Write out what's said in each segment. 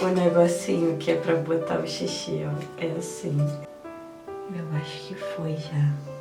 o negocinho que é pra botar o xixi, ó. É assim. Eu acho que foi já.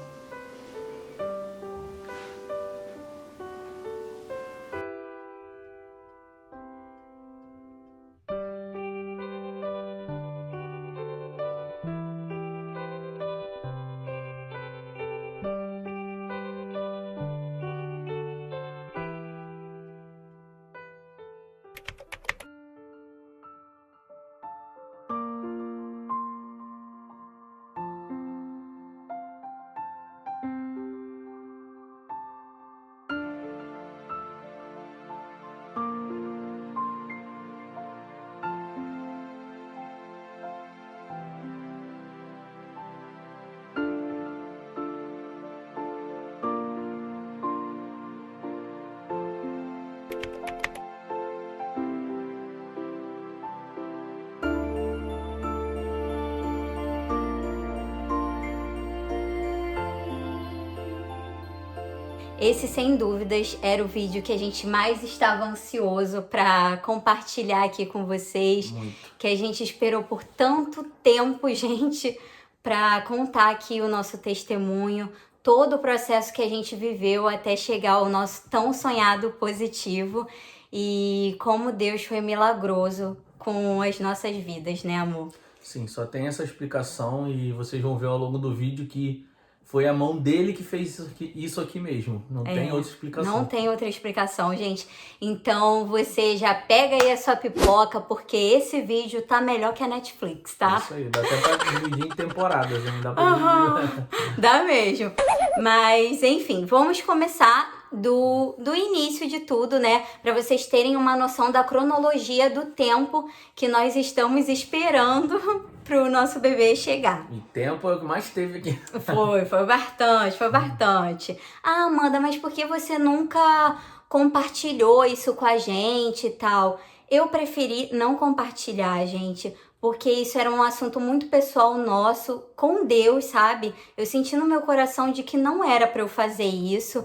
Esse, sem dúvidas, era o vídeo que a gente mais estava ansioso para compartilhar aqui com vocês. Muito. Que a gente esperou por tanto tempo, gente, para contar aqui o nosso testemunho, todo o processo que a gente viveu até chegar ao nosso tão sonhado positivo e como Deus foi milagroso com as nossas vidas, né, amor? Sim, só tem essa explicação e vocês vão ver ao longo do vídeo que foi a mão dele que fez isso aqui mesmo. Não tem outra explicação. Não tem outra explicação, gente. Então você já pega aí a sua pipoca, porque esse vídeo tá melhor que a Netflix, tá? Isso aí, dá até pra dividir em temporadas, hein? Dá pra dividir. Dá mesmo. Mas, enfim, vamos começar do início de tudo, né? Pra vocês terem uma noção da cronologia do tempo que nós estamos esperando pro nosso bebê chegar. E tempo é o que mais teve aqui. Foi bastante. Ah, Amanda, mas por que você nunca compartilhou isso com a gente e tal? Eu preferi não compartilhar, gente, porque isso era um assunto muito pessoal nosso com Deus, sabe? Eu senti no meu coração de que não era pra eu fazer isso.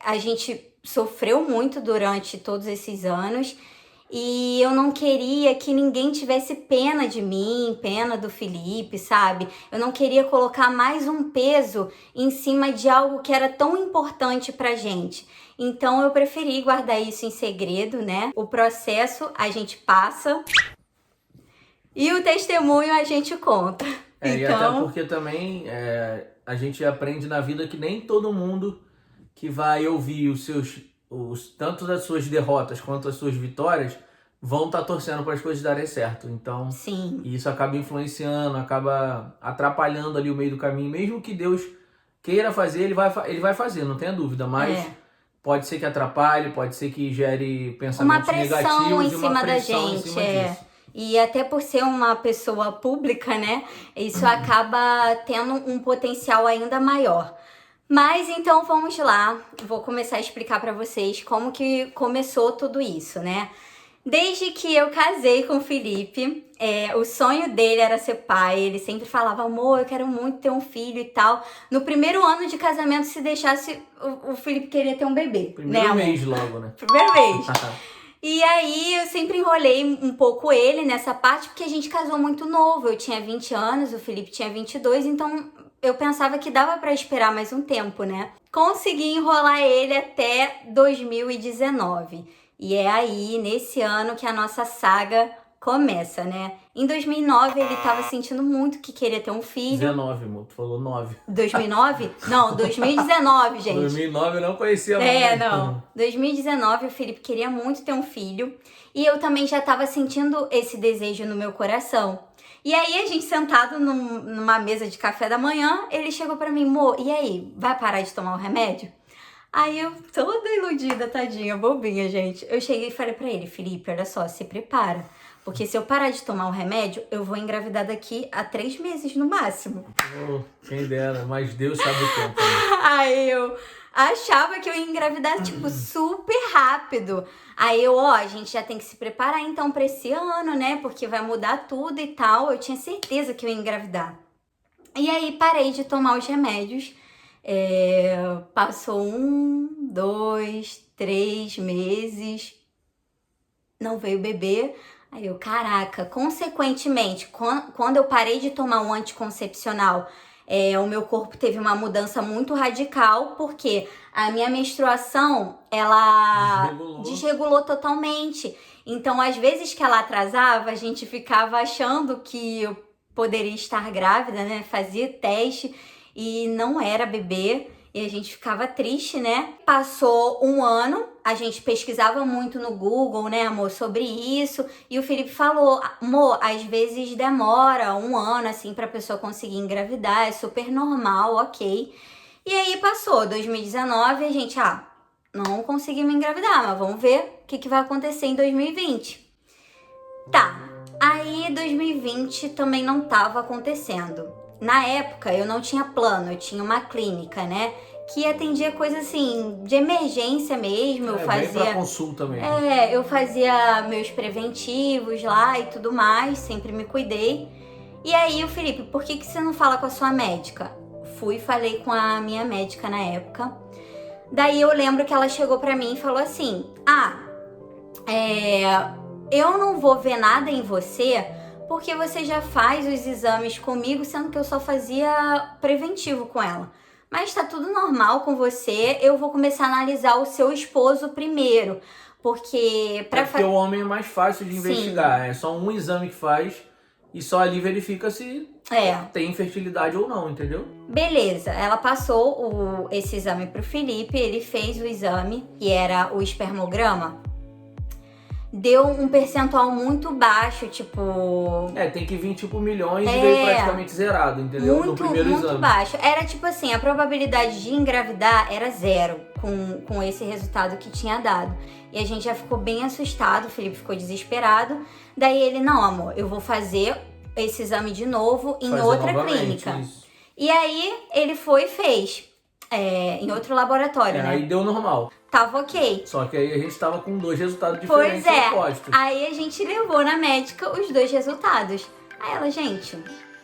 A gente sofreu muito durante todos esses anos. E eu não queria que ninguém tivesse pena de mim, pena do Felipe, sabe? Eu não queria colocar mais um peso em cima de algo que era tão importante pra gente. Então eu preferi guardar isso em segredo, né? O processo a gente passa e o testemunho a gente conta. E até porque também a gente aprende na vida que nem todo mundo que vai ouvir tanto das suas derrotas quanto as suas vitórias vão estar torcendo para as coisas darem certo. Então, Sim. Isso acaba influenciando, acaba atrapalhando ali o meio do caminho. Mesmo que Deus queira fazer, ele vai fazer, não tenha dúvida. Mas pode ser que atrapalhe, pode ser que gere pensamentos negativos e uma pressão em cima disso. E até por ser uma pessoa pública, né, isso acaba tendo um potencial ainda maior. Mas então vamos lá, vou começar a explicar pra vocês como que começou tudo isso, né? Desde que eu casei com o Felipe, o sonho dele era ser pai. Ele sempre falava, amor, eu quero muito ter um filho e tal. No primeiro ano de casamento, se deixasse, o Felipe queria ter um bebê. Primeiro mês logo, né? Primeiro mês. E aí eu sempre enrolei um pouco ele nessa parte, porque a gente casou muito novo. Eu tinha 20 anos, o Felipe tinha 22, então eu pensava que dava pra esperar mais um tempo, né? Consegui enrolar ele até 2019. E é aí, nesse ano, que a nossa saga começa, né? Em 2009, ele tava sentindo muito que queria ter um filho. 19, amor, tu falou 9. 2009? Não, 2019, gente. 2009 eu não conhecia muito. Não. 2019, o Felipe queria muito ter um filho. E eu também já tava sentindo esse desejo no meu coração. E aí, a gente sentado numa mesa de café da manhã, ele chegou pra mim, Mo, e aí, vai parar de tomar o remédio? Aí eu, toda iludida, tadinha, bobinha, gente. Eu cheguei e falei pra ele, Felipe, olha só, se prepara. Porque se eu parar de tomar o remédio, eu vou engravidar daqui a 3 meses no máximo. Oh, quem dera, mas Deus sabe o tempo. Né? Aí eu achava que eu ia engravidar, tipo, super rápido. Aí eu, a gente já tem que se preparar então pra esse ano, né? Porque vai mudar tudo e tal. Eu tinha certeza que eu ia engravidar. E aí parei de tomar os remédios. Passou 1, 2, 3 meses. Não veio bebê. Aí eu, caraca, consequentemente, quando eu parei de tomar um anticoncepcional, o meu corpo teve uma mudança muito radical, porque a minha menstruação, ela desregulou totalmente. Então, às vezes que ela atrasava, a gente ficava achando que eu poderia estar grávida, né? Fazia teste e não era bebê. E a gente ficava triste, né? Passou um ano, a gente pesquisava muito no Google, né, amor, sobre isso. E o Felipe falou, amor, às vezes demora um ano, assim, pra pessoa conseguir engravidar. É super normal, ok. E aí passou 2019 e a gente, não conseguimos engravidar, mas vamos ver o que vai acontecer em 2020. Tá, aí 2020 também não tava acontecendo. Na época, eu não tinha plano, eu tinha uma clínica, né? Que atendia coisa assim, de emergência mesmo. Eu fazia. Bem pra consulta mesmo. Eu fazia meus preventivos lá e tudo mais, sempre me cuidei. E aí, o Felipe, por que você não fala com a sua médica? Fui, falei com a minha médica na época. Daí eu lembro que ela chegou pra mim e falou assim: eu não vou ver nada em você porque você já faz os exames comigo, sendo que eu só fazia preventivo com ela. Mas tá tudo normal com você, eu vou começar a analisar o seu esposo primeiro, porque... Porque o homem é mais fácil de investigar, é só um exame que faz e só ali verifica se tem infertilidade ou não, entendeu? Beleza, ela passou esse exame pro Felipe, ele fez o exame, que era o espermograma. Deu um percentual muito baixo, tipo... tem que vir tipo milhões e veio praticamente zerado, entendeu? No primeiro exame. Muito baixo. Era tipo assim, a probabilidade de engravidar era 0 com esse resultado que tinha dado. E a gente já ficou bem assustado, o Felipe ficou desesperado. Daí ele, não, amor, eu vou fazer esse exame de novo em outra clínica. Isso. E aí ele foi e fez em outro laboratório, né? Aí deu normal. Tava ok. Só que aí a gente tava com 2 resultados diferentes opostos. Aí a gente levou na médica os 2 resultados. Aí ela, gente,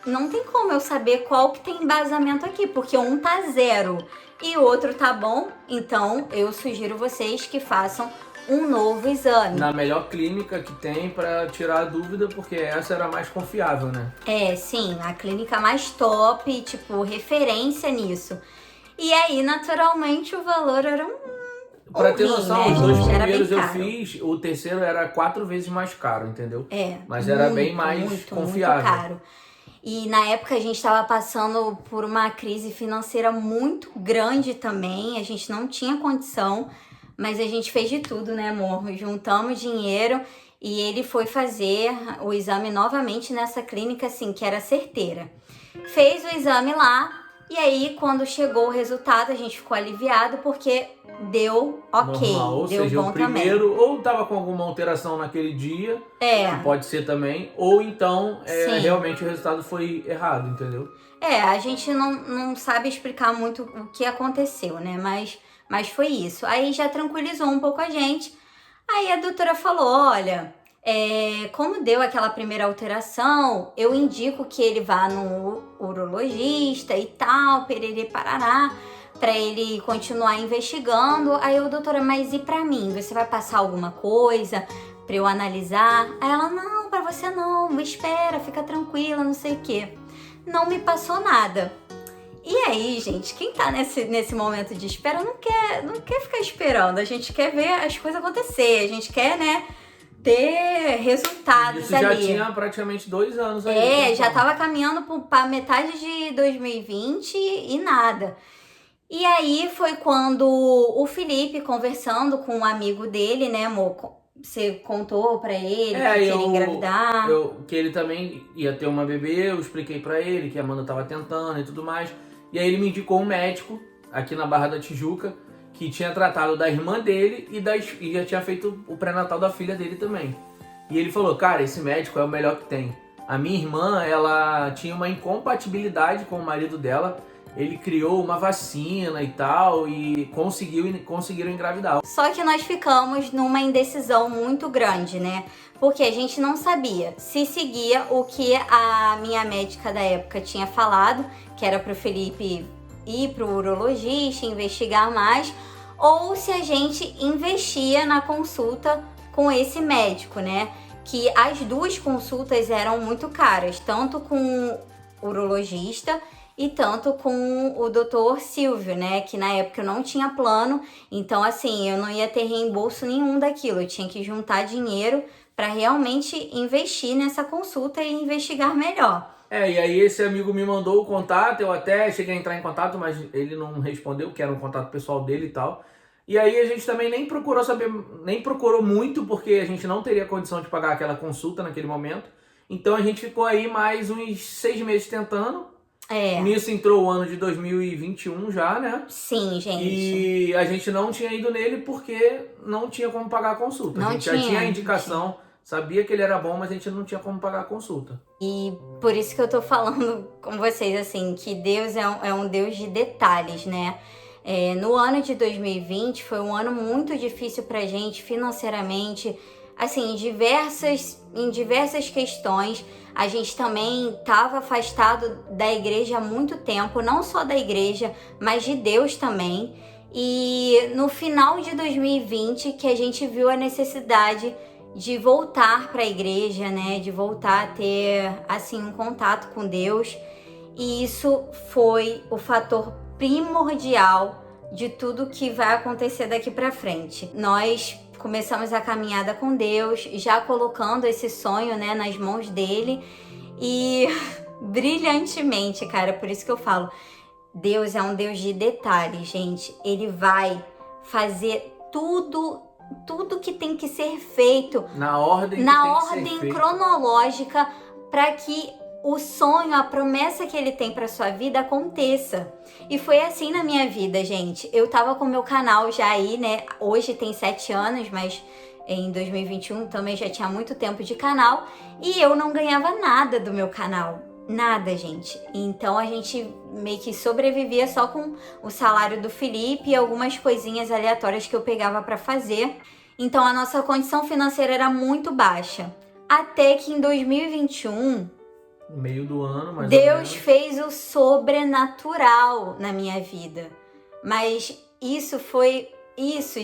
não tem como eu saber qual que tem embasamento aqui, porque um tá 0 e o outro tá bom, então eu sugiro vocês que façam um novo exame. Na melhor clínica que tem pra tirar a dúvida, porque essa era a mais confiável, né? Sim, a clínica mais top, tipo, referência nisso. E aí, naturalmente, o valor era Pra ter noção, né? os 2 primeiros eu fiz, o terceiro era 4 vezes mais caro, entendeu? Mas era bem mais confiável. Muito caro. E na época a gente estava passando por uma crise financeira muito grande também, a gente não tinha condição, mas a gente fez de tudo, né, amor? Juntamos dinheiro e ele foi fazer o exame novamente nessa clínica, assim, que era certeira. Fez o exame lá. E aí, quando chegou o resultado, a gente ficou aliviado porque deu ok, normal, ou deu seja, bom o primeiro ou tava com alguma alteração naquele dia, que pode ser também, ou então realmente o resultado foi errado, entendeu? A gente não sabe explicar muito o que aconteceu, né? Mas foi isso. Aí já tranquilizou um pouco a gente. Aí a doutora falou, olha... como deu aquela primeira alteração, eu indico que ele vá no urologista e tal, perere parará, pra ele continuar investigando. Aí eu, doutora, mas e pra mim? Você vai passar alguma coisa pra eu analisar? Aí ela, não, pra você não, espera, fica tranquila, não sei o quê. Não me passou nada. E aí, gente, quem tá nesse momento de espera não quer ficar esperando, a gente quer ver as coisas acontecer, a gente quer, né, ter resultados. Isso já tinha praticamente 2 anos aí. Já tava caminhando pra metade de 2020 e nada. E aí foi quando o Felipe, conversando com um amigo dele, né, amor, você contou pra ele que queria engravidar. Que ele também ia ter uma bebê, eu expliquei pra ele que a Amanda tava tentando e tudo mais. E aí ele me indicou um médico aqui na Barra da Tijuca, que tinha tratado da irmã dele e já tinha feito o pré-natal da filha dele também. E ele falou, cara, esse médico é o melhor que tem. A minha irmã, ela tinha uma incompatibilidade com o marido dela, ele criou uma vacina e tal, e conseguiram engravidar. Só que nós ficamos numa indecisão muito grande, né? Porque a gente não sabia se seguia o que a minha médica da época tinha falado, que era pro Felipe ir pro urologista, investigar mais, ou se a gente investia na consulta com esse médico, né? que as duas consultas eram muito caras, tanto com o urologista e tanto com o doutor Silvio, né? Que na época eu não tinha plano, então assim, eu não ia ter reembolso nenhum daquilo, eu tinha que juntar dinheiro para realmente investir nessa consulta e investigar melhor. E aí esse amigo me mandou o contato, eu até cheguei a entrar em contato, mas ele não respondeu, que era um contato pessoal dele e tal. E aí a gente também nem procurou saber, nem procurou muito, porque a gente não teria condição de pagar aquela consulta naquele momento. Então a gente ficou aí mais uns 6 meses tentando. Nisso entrou o ano de 2021 já, né? Sim, gente. E a gente não tinha ido nele porque não tinha como pagar a consulta. A gente já tinha a indicação, sabia que ele era bom, mas a gente não tinha como pagar a consulta. E por isso que eu tô falando com vocês, assim, que Deus é um Deus de detalhes, né? No ano de 2020 foi um ano muito difícil pra gente financeiramente, assim, em diversas questões. A gente também estava afastado da igreja há muito tempo, não só da igreja, mas de Deus também. E no final de 2020 que a gente viu a necessidade de voltar para a igreja, né? De voltar a ter, assim, um contato com Deus. E isso foi o fator primordial de tudo que vai acontecer daqui para frente. Nós começamos a caminhada com Deus, já colocando esse sonho, né, nas mãos dele e brilhantemente, cara, por isso que eu falo, Deus é um Deus de detalhes, gente. Ele vai fazer tudo que tem que ser feito na ordem cronológica para que o sonho, a promessa que ele tem para sua vida aconteça. E foi assim na minha vida, gente. Eu tava com meu canal já aí, né? Hoje tem 7 anos, mas em 2021 também já tinha muito tempo de canal. E eu não ganhava nada do meu canal. Nada, gente. Então a gente meio que sobrevivia só com o salário do Felipe e algumas coisinhas aleatórias que eu pegava para fazer. Então a nossa condição financeira era muito baixa. Até que em 2021... meio do ano, mais Deus fez o sobrenatural na minha vida. Mas isso,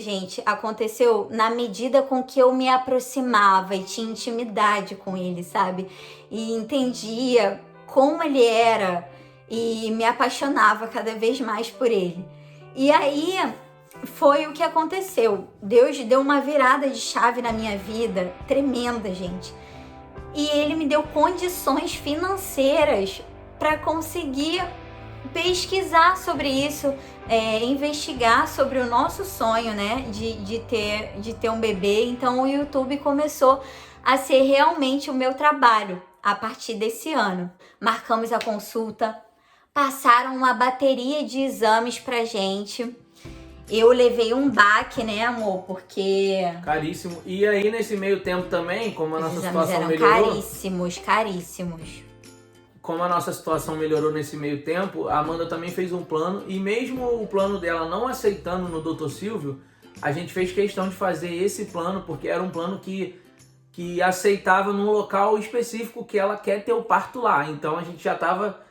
gente, aconteceu na medida com que eu me aproximava e tinha intimidade com ele, sabe? E entendia como ele era e me apaixonava cada vez mais por ele. E aí foi o que aconteceu. Deus deu uma virada de chave na minha vida tremenda, gente. E ele me deu condições financeiras para conseguir pesquisar sobre isso, investigar sobre o nosso sonho, né, de ter um bebê. Então o YouTube começou a ser realmente o meu trabalho a partir desse ano. Marcamos a consulta, passaram uma bateria de exames pra gente. Eu levei um baque, né, amor? Porque... caríssimo. E aí, nesse meio tempo também, como a nossa situação melhorou... caríssimos. Como a nossa situação melhorou nesse meio tempo, a Amanda também fez um plano. E mesmo o plano dela não aceitando no Dr. Silvio, a gente fez questão de fazer esse plano, porque era um plano que aceitava num local específico que ela quer ter o parto lá. Então, a gente já estava...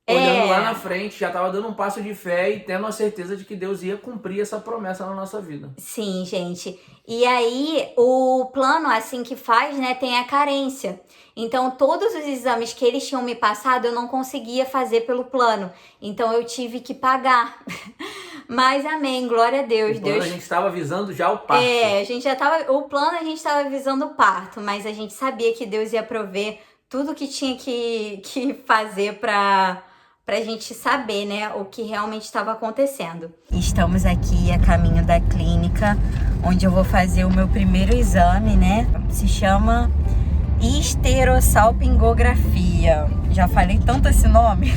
olhando lá na frente, já estava dando um passo de fé e tendo a certeza de que Deus ia cumprir essa promessa na nossa vida. Sim, gente. E aí, o plano, assim que faz, né, tem a carência. Então, todos os exames que eles tinham me passado, eu não conseguia fazer pelo plano. Então, eu tive que pagar. Mas, amém, glória a Deus. O plano a gente estava visando já o parto. A gente já estava... o plano a gente estava visando o parto, mas a gente sabia que Deus ia prover tudo que tinha que fazer pra gente saber, né, o que realmente estava acontecendo. Estamos aqui a caminho da clínica, onde eu vou fazer o meu primeiro exame, né? Se chama esterossalpingografia. Já falei tanto esse nome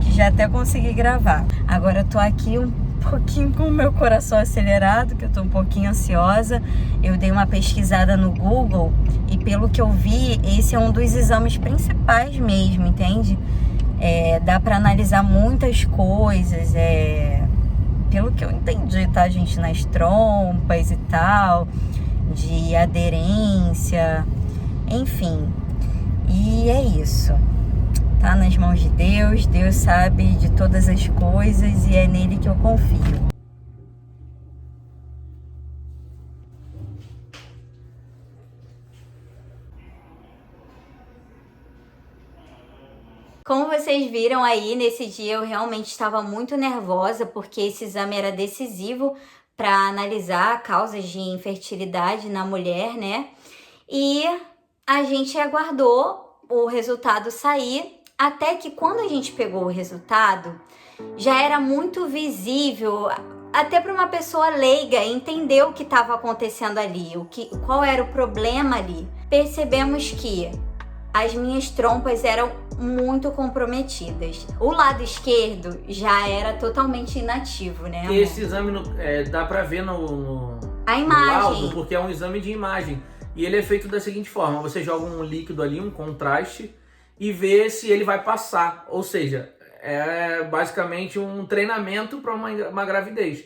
que já até consegui gravar. Agora eu tô aqui um pouquinho com o meu coração acelerado, que eu tô um pouquinho ansiosa. Eu dei uma pesquisada no Google e pelo que eu vi, esse é um dos exames principais mesmo, entende? Dá para analisar muitas coisas, pelo que eu entendi, tá, gente? Nas trompas e tal, de aderência, enfim. E é isso. Tá nas mãos de Deus, Deus sabe de todas as coisas e é nele que eu confio. Como vocês viram aí, nesse dia eu realmente estava muito nervosa, porque esse exame era decisivo para analisar causas de infertilidade na mulher, né? E a gente aguardou o resultado sair, até que quando a gente pegou o resultado, já era muito visível, até para uma pessoa leiga entender o que estava acontecendo ali, qual era o problema ali. Percebemos que as minhas trompas eram muito comprometidas. O lado esquerdo já era totalmente inativo, né, amor? Esse exame dá pra ver a imagem. No laudo, porque é um exame de imagem. E ele é feito da seguinte forma: você joga um líquido ali, um contraste, e vê se ele vai passar. Ou seja, é basicamente um treinamento para uma gravidez.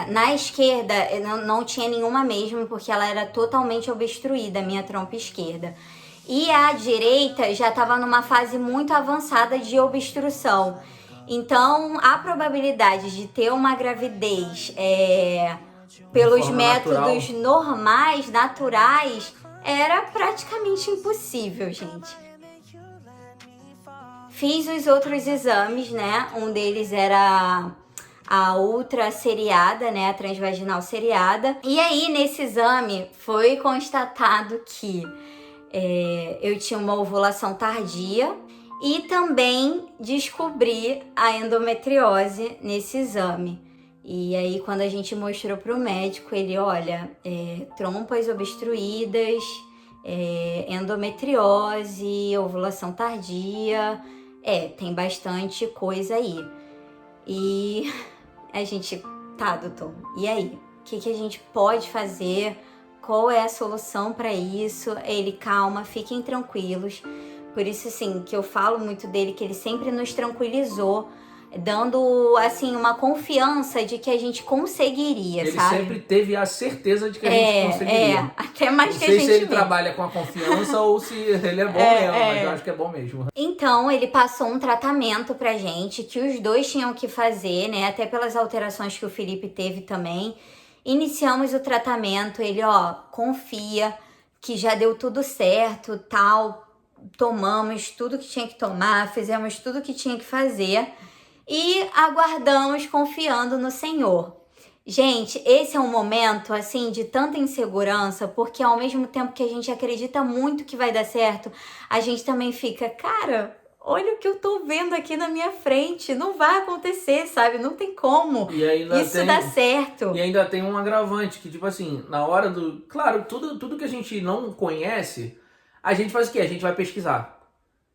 Na esquerda não tinha nenhuma mesmo, porque ela era totalmente obstruída, a minha trompa esquerda. E a direita já estava numa fase muito avançada de obstrução. Então, a probabilidade de ter uma gravidez pelos métodos normais, naturais, era praticamente impossível, gente. Fiz os outros exames, né? Um deles era a ultra seriada, né? A transvaginal seriada. E aí, nesse exame, foi constatado que eu tinha uma ovulação tardia e também descobri a endometriose nesse exame. E aí, quando a gente mostrou para o médico, ele, olha, trompas obstruídas, endometriose, ovulação tardia, tem bastante coisa aí. E a gente, tá, doutor, e aí? O que a gente pode fazer? Qual é a solução para isso? Ele, calma, fiquem tranquilos. Por isso, assim, que eu falo muito dele, que ele sempre nos tranquilizou, dando, assim, uma confiança de que a gente conseguiria, ele sabe? Ele sempre teve a certeza de que a gente conseguiria. Até mais que a gente. Não sei se ele trabalha com a confiança ou se ele é bom mesmo, mas eu acho que é bom mesmo. Então, ele passou um tratamento pra gente, que os dois tinham que fazer, né? Até pelas alterações que o Felipe teve também. Iniciamos o tratamento, ele, confia que já deu tudo certo, tal. Tomamos tudo que tinha que tomar, fizemos tudo que tinha que fazer e aguardamos confiando no Senhor. Gente, esse é um momento, assim, de tanta insegurança, porque ao mesmo tempo que a gente acredita muito que vai dar certo, a gente também fica, cara, olha o que eu tô vendo aqui na minha frente, não vai acontecer, sabe? Não tem como isso dar certo. E ainda tem um agravante, que tipo assim, na hora do... Claro, tudo que a gente não conhece, a gente faz o quê? A gente vai pesquisar.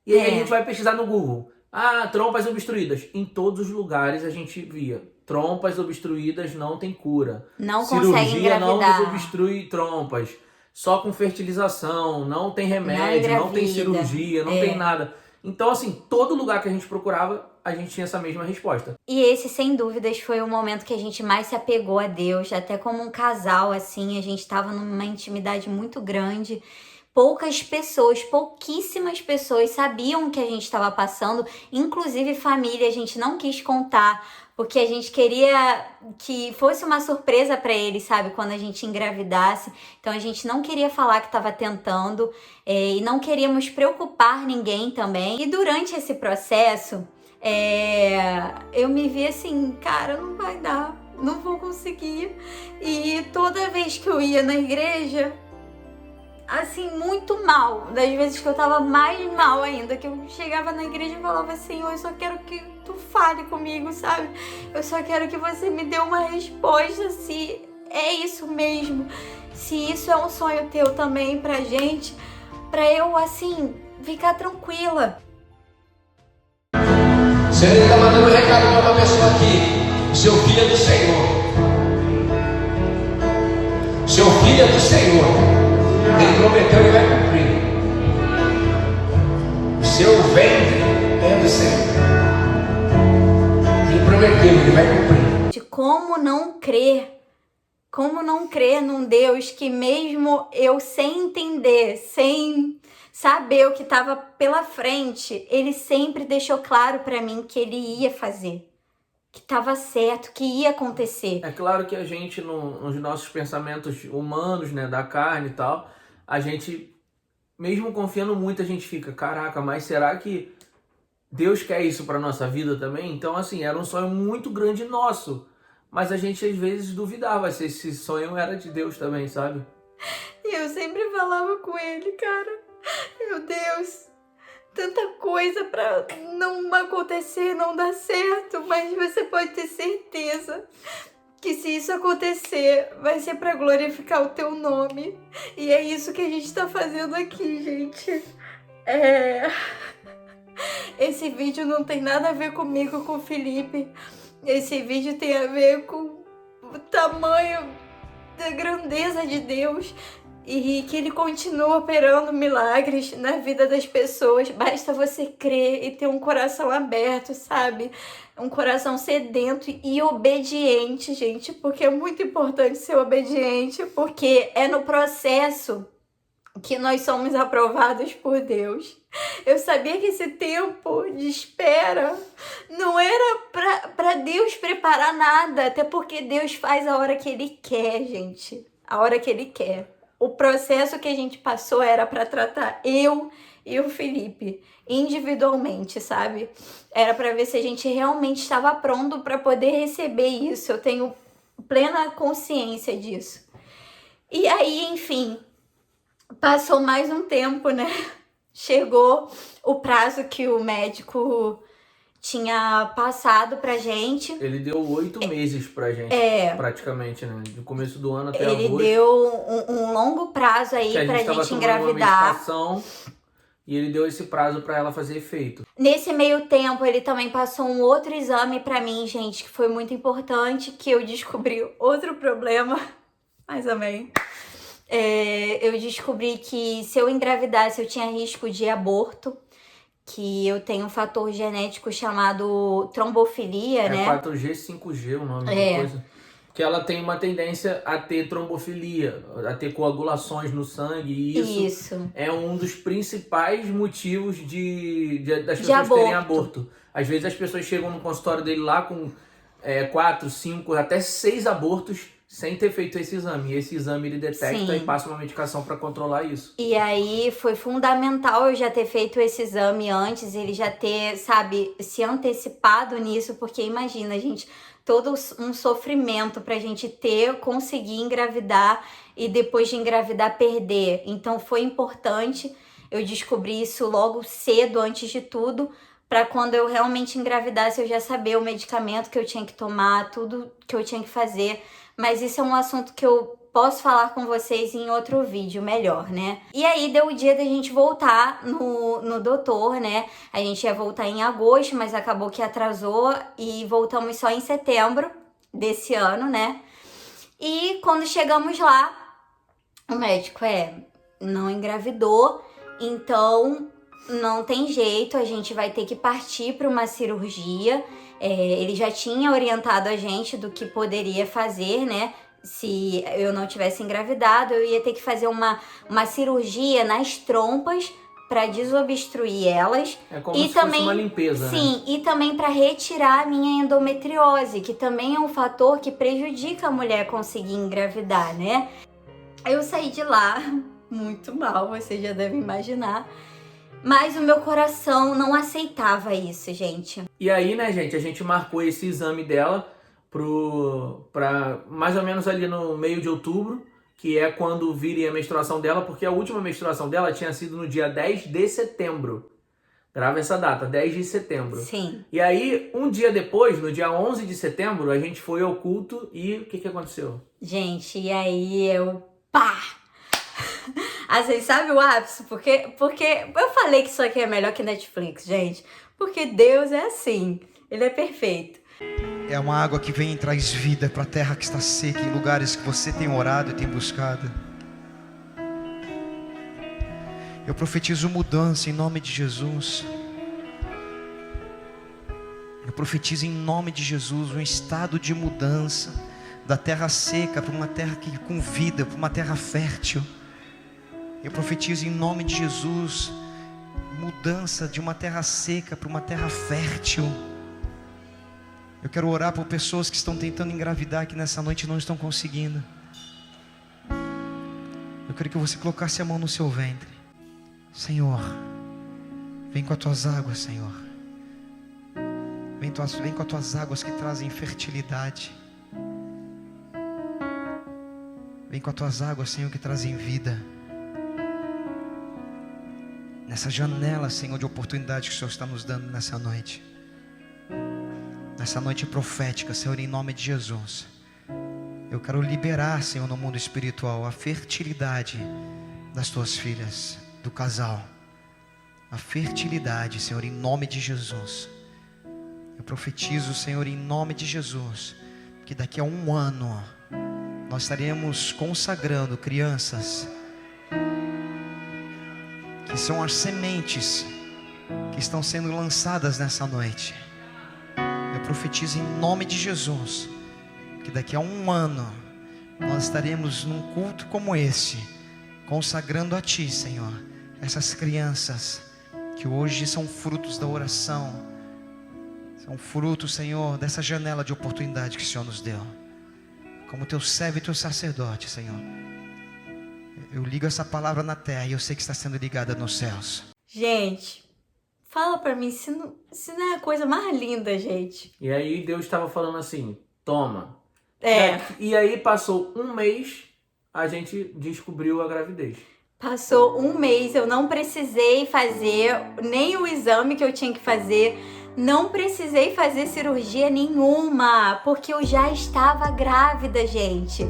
E aí a gente vai pesquisar no Google. Trompas obstruídas. Em todos os lugares a gente via. Trompas obstruídas não tem cura. Não consegue engravidar. Cirurgia não obstrui trompas. Só com fertilização, não tem remédio, não tem cirurgia, não tem nada. Então, assim, todo lugar que a gente procurava, a gente tinha essa mesma resposta. E esse, sem dúvidas, foi o momento que a gente mais se apegou a Deus. Até como um casal, assim, a gente estava numa intimidade muito grande. Pouquíssimas pessoas sabiam o que a gente estava passando, inclusive família, a gente não quis contar, porque a gente queria que fosse uma surpresa para eles, sabe, quando a gente engravidasse. Então a gente não queria falar que estava tentando e não queríamos preocupar ninguém também. E durante esse processo, eu me vi assim, cara, não vai dar, não vou conseguir. E toda vez que eu ia na igreja, assim, muito mal, das vezes que eu tava mais mal ainda, que eu chegava na igreja e falava, Senhor, eu só quero que tu fale comigo, sabe? Eu só quero que você me dê uma resposta, se é isso mesmo, se isso é um sonho teu também pra gente, pra eu, assim, ficar tranquila. Você está mandando um recado para uma pessoa aqui, seu filho é do Senhor. Seu filho é do Senhor. Ele prometeu, ele vai cumprir. O seu ventre é do Senhor. Ele prometeu, ele vai cumprir. De como não crer num Deus que mesmo eu sem entender, sem saber o que estava pela frente, ele sempre deixou claro para mim que ele ia fazer. Que estava certo, que ia acontecer. É claro que a gente, nos nossos pensamentos humanos, né, da carne e tal, a gente, mesmo confiando muito, a gente fica, caraca, mas será que Deus quer isso para nossa vida também. Então, assim, era um sonho muito grande nosso. Mas a gente às vezes duvidava se esse sonho era de Deus também, sabe? E eu sempre falava com ele, cara, meu Deus, tanta coisa pra não acontecer, não dar certo, mas você pode ter certeza que se isso acontecer, vai ser pra glorificar o teu nome. E é isso que a gente tá fazendo aqui, gente. Esse vídeo não tem nada a ver comigo, com o Felipe. Esse vídeo tem a ver com o tamanho da grandeza de Deus e que Ele continua operando milagres na vida das pessoas. Basta você crer e ter um coração aberto, sabe? Um coração sedento e obediente, gente, porque é muito importante ser obediente, porque é no processo que nós somos aprovados por Deus. Eu sabia que esse tempo de espera não era para Deus preparar nada, até porque Deus faz a hora que Ele quer, gente. A hora que Ele quer. O processo que a gente passou era para tratar eu e o Felipe individualmente, sabe? Era para ver se a gente realmente estava pronto para poder receber isso. Eu tenho plena consciência disso. E aí, enfim, passou mais um tempo, né? Chegou o prazo que o médico tinha passado pra gente. Ele deu 8 meses pra gente, praticamente, né? Do começo do ano até Ele agosto. deu um longo prazo aí pra gente engravidar. E ele deu esse prazo pra ela fazer efeito. Nesse meio tempo, ele também passou um outro exame pra mim, gente, que foi muito importante, que eu descobri outro problema, mas amém. Eu descobri que se eu engravidasse eu tinha risco de aborto, que eu tenho um fator genético chamado trombofilia, né? É 4G, 5G o nome da coisa. Que ela tem uma tendência a ter trombofilia, a ter coagulações no sangue, e isso. É um dos principais motivos das pessoas terem aborto. Às vezes as pessoas chegam no consultório dele lá com 4, 5, até 6 abortos, sem ter feito esse exame. E esse exame ele detecta e passa uma medicação para controlar isso. E aí foi fundamental eu já ter feito esse exame antes, ele já ter, sabe, se antecipado nisso, porque imagina, gente, todo um sofrimento pra gente conseguir engravidar e depois de engravidar perder. Então foi importante eu descobrir isso logo cedo, antes de tudo, para quando eu realmente engravidasse eu já saber o medicamento que eu tinha que tomar, tudo que eu tinha que fazer. Mas isso é um assunto que eu posso falar com vocês em outro vídeo melhor, né? E aí deu o dia da gente voltar no doutor, né? A gente ia voltar em agosto, mas acabou que atrasou e voltamos só em setembro desse ano, né? E quando chegamos lá, o médico não engravidou, então não tem jeito, a gente vai ter que partir para uma cirurgia. Ele já tinha orientado a gente do que poderia fazer, né? Se eu não tivesse engravidado, eu ia ter que fazer uma cirurgia nas trompas para desobstruir elas. É como se fosse uma limpeza, sim, né? E também para retirar a minha endometriose, que também é um fator que prejudica a mulher conseguir engravidar, né? Eu saí de lá muito mal, você já deve imaginar. Mas o meu coração não aceitava isso, gente. E aí, né, gente, a gente marcou esse exame dela pra mais ou menos ali no meio de outubro, que é quando viria a menstruação dela, porque a última menstruação dela tinha sido no dia 10 de setembro. Grava essa data, 10 de setembro. Sim. E aí, um dia depois, no dia 11 de setembro, a gente foi ao culto e o que aconteceu? Gente, e aí pá! Assim, sabe o ápice? Porque eu falei que isso aqui é melhor que Netflix, gente. Porque Deus é assim. Ele é perfeito. É uma água que vem e traz vida para a terra que está seca, em lugares que você tem orado e tem buscado. Eu profetizo mudança em nome de Jesus. Eu profetizo em nome de Jesus um estado de mudança da terra seca para uma terra com vida, para uma terra fértil. Eu profetizo em nome de Jesus mudança de uma terra seca para uma terra fértil. Eu quero orar por pessoas que estão tentando engravidar, que nessa noite não estão conseguindo. Eu quero que você colocasse a mão no seu ventre. Senhor, vem com as tuas águas, Senhor. Vem com as tuas águas que trazem fertilidade. Vem com as tuas águas, Senhor, que trazem vida. Nessa janela, Senhor, de oportunidade que o Senhor está nos dando nessa noite. Nessa noite profética, Senhor, em nome de Jesus. Eu quero liberar, Senhor, no mundo espiritual, a fertilidade das tuas filhas, do casal. A fertilidade, Senhor, em nome de Jesus. Eu profetizo, Senhor, em nome de Jesus, que daqui a 1 ano, nós estaremos consagrando crianças, que são as sementes que estão sendo lançadas nessa noite. Eu profetizo em nome de Jesus, que daqui a 1 ano, nós estaremos num culto como esse, consagrando a Ti, Senhor, essas crianças, que hoje são frutos da oração, são frutos, Senhor, dessa janela de oportunidade que o Senhor nos deu. Como Teu servo e Teu sacerdote, Senhor, eu ligo essa palavra na terra e eu sei que está sendo ligada nos céus. Gente, fala pra mim se não é a coisa mais linda, gente. E aí Deus estava falando assim, toma. É. E aí passou 1 mês, a gente descobriu a gravidez. Passou 1 mês, eu não precisei fazer nem o exame que eu tinha que fazer. Não precisei fazer cirurgia nenhuma, porque eu já estava grávida, gente.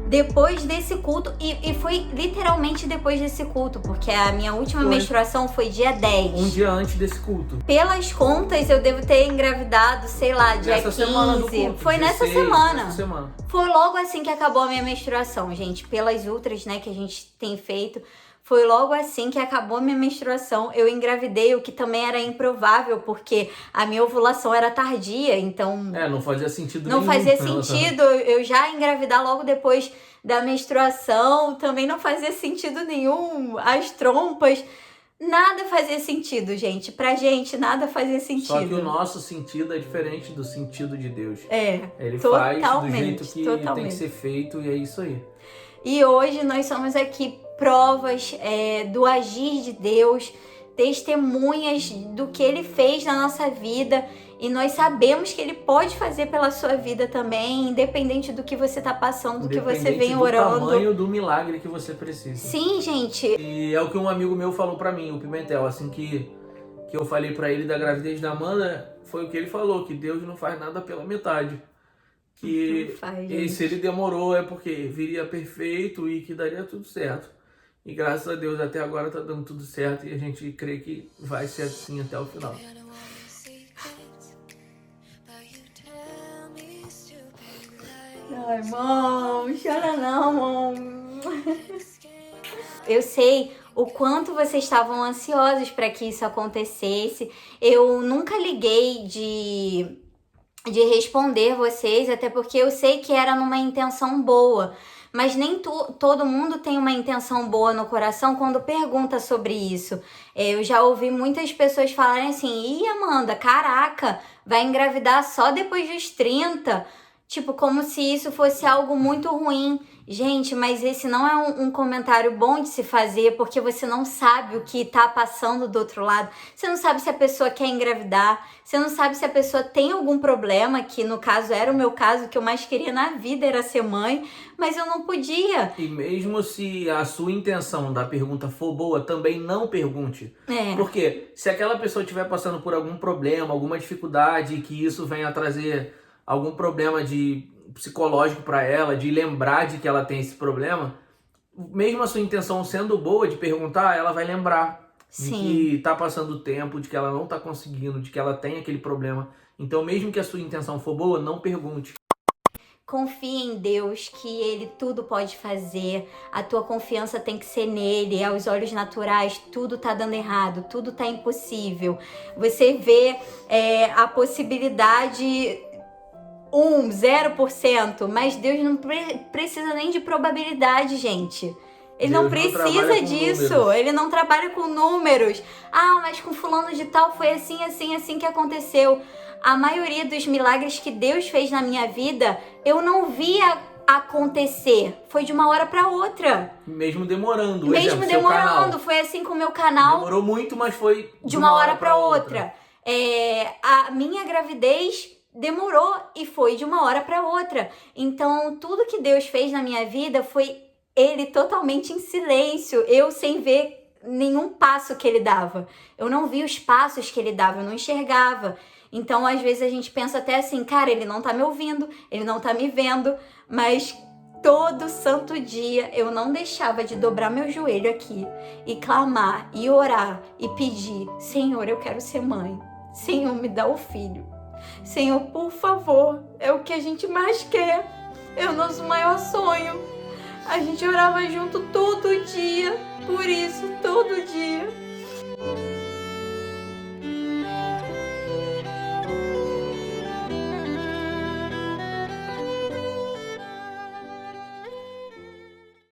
Depois desse culto, e foi literalmente depois desse culto, porque a minha última menstruação foi dia 10. Um dia antes desse culto. Pelas contas, eu devo ter engravidado, sei lá, dia Nessa 15. semana do culto, Foi 16, nessa semana. Nessa semana. Foi logo assim que acabou a minha menstruação, gente. Pelas outras, né, que a gente tem feito. Foi logo assim que acabou a minha menstruação. Eu engravidei, o que também era improvável, porque a minha ovulação era tardia, então... Não fazia sentido Não nenhum. fazia sentido eu já engravidar logo depois da menstruação. Também não fazia sentido nenhum. As trompas... Nada fazia sentido, gente. Pra gente, nada fazia sentido. Só que o nosso sentido é diferente do sentido de Deus. Ele totalmente, faz do jeito que tem que ser feito e é isso aí. E hoje nós somos aqui provas do agir de Deus, testemunhas do que Ele fez na nossa vida. E nós sabemos que Ele pode fazer pela sua vida também, independente do que você está passando, do que você vem orando. Do tamanho do milagre que você precisa. Sim, gente. E é o que um amigo meu falou pra mim, o Pimentel, assim que eu falei pra ele da gravidez da Amanda, foi o que ele falou, que Deus não faz nada pela metade. Que se ele demorou é porque viria perfeito e que daria tudo certo. E graças a Deus até agora tá dando tudo certo e a gente crê que vai ser assim até o final. Ai, irmão, chora não, irmão. Eu sei o quanto vocês estavam ansiosos para que isso acontecesse. Eu nunca liguei de responder vocês, até porque eu sei que era numa intenção boa. Mas nem todo mundo tem uma intenção boa no coração quando pergunta sobre isso. Eu já ouvi muitas pessoas falarem assim, ih, Amanda, caraca, vai engravidar só depois dos 30. Tipo, como se isso fosse algo muito ruim. Gente, mas esse não é um comentário bom de se fazer, porque você não sabe o que tá passando do outro lado. Você não sabe se a pessoa quer engravidar, você não sabe se a pessoa tem algum problema, que no caso era o meu caso, que eu mais queria na vida era ser mãe, mas eu não podia. E mesmo se a sua intenção da pergunta for boa, também não pergunte. Porque se aquela pessoa estiver passando por algum problema, alguma dificuldade, que isso venha a trazer algum problema psicológico para ela, de lembrar de que ela tem esse problema, mesmo a sua intenção sendo boa de perguntar, ela vai lembrar de que tá passando o tempo, de que ela não tá conseguindo, de que ela tem aquele problema. Então, mesmo que a sua intenção for boa, não pergunte. Confia em Deus, que Ele tudo pode fazer. A tua confiança tem que ser nele. Aos olhos naturais, tudo tá dando errado, tudo tá impossível. Você vê a possibilidade 0%, mas Deus não precisa nem de probabilidade, gente. Ele não precisa disso. Ele não trabalha com números. Ah, mas com fulano de tal foi assim, assim, assim que aconteceu. A maioria dos milagres que Deus fez na minha vida, eu não via acontecer. Foi de uma hora para outra. Mesmo demorando. Mesmo demorando. Foi assim com o meu canal. Demorou muito, mas foi de uma hora para outra. A minha gravidez demorou e foi de uma hora para outra. Então, tudo que Deus fez na minha vida foi Ele totalmente em silêncio, eu sem ver nenhum passo que Ele dava. Eu não vi os passos que Ele dava, eu não enxergava. Então, às vezes a gente pensa até assim, cara, Ele não tá me ouvindo, Ele não tá me vendo, mas todo santo dia eu não deixava de dobrar meu joelho aqui e clamar, e orar, e pedir, Senhor, eu quero ser mãe. Senhor, me dá o filho. Senhor, por favor, é o que a gente mais quer, é o nosso maior sonho. A gente orava junto todo dia, por isso, todo dia.